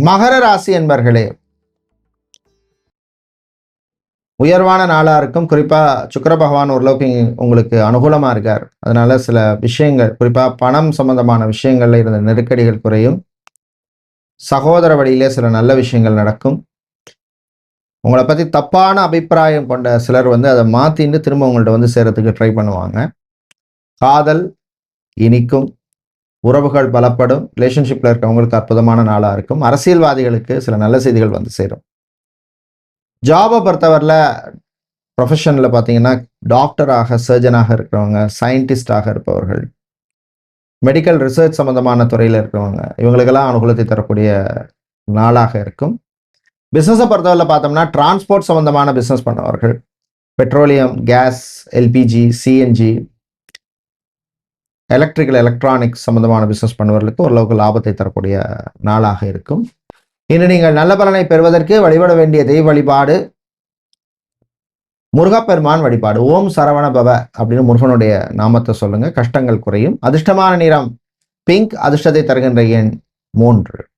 மகர ராசி என்பர்களே, உயர்வான நாளா இருக்கும். குறிப்பா சுக்கிர பகவான் ஓரளவுக்கு உங்களுக்கு அனுகூலமா இருக்கார். அதனால சில விஷயங்கள், குறிப்பா பணம் சம்பந்தமான விஷயங்கள்ல இருந்த நெருக்கடிகள் குறையும். சகோதர வழியிலே சில நல்ல விஷயங்கள் நடக்கும். உங்களை பத்தி தப்பான அபிப்பிராயம் கொண்ட சிலர் அதை மாத்திட்டு திரும்ப உங்கள்ட்ட சேர்றதுக்கு ட்ரை பண்ணுவாங்க. காதல் இனிக்கும், உறவுகள் பலப்படும். ரிலேஷன்ஷிப்ல இருக்கவங்களுக்கு அற்புதமான நாளா இருக்கும். அரசியல்வாதிகளுக்கு சில நல்ல செய்திகள் சேரும். ஜாபை பொறுத்தவரையில் ப்ரொஃபஷனில் பார்த்தீங்கன்னா, டாக்டராக, சர்ஜனாக இருக்கிறவங்க, சயின்டிஸ்டாக இருப்பவர்கள், மெடிக்கல் ரிசர்ச் சம்பந்தமான துறையில் இருக்கிறவங்க, இவங்களுக்கெல்லாம் அனுகூலத்தை தரக்கூடிய நாளாக இருக்கும். பிஸ்னஸை பொறுத்தவரையில் பார்த்தோம்னா, டிரான்ஸ்போர்ட் சம்பந்தமான பிஸ்னஸ் பண்ணவர்கள், petroleum, gas, LPG, CNG, electrical, electronics சம்பந்தமான பிஸ்னஸ் பண்ணுவர்களுக்கு ஓரளவுக்கு லாபத்தை தரக்கூடிய நாளாக இருக்கும். இன்று நீங்கள் நல்ல பலனை பெறுவதற்கு வழிபட வேண்டிய தெய்வ வழிபாடு முருகப்பெருமான் வழிபாடு. ஓம் சரவண பவ அப்படின்னு முருகனுடைய நாமத்தை சொல்லுங்க, கஷ்டங்கள் குறையும். அதிர்ஷ்டமான நிறம் பிங்க், அதிர்ஷ்டத்தை தருகின்ற எண் 3.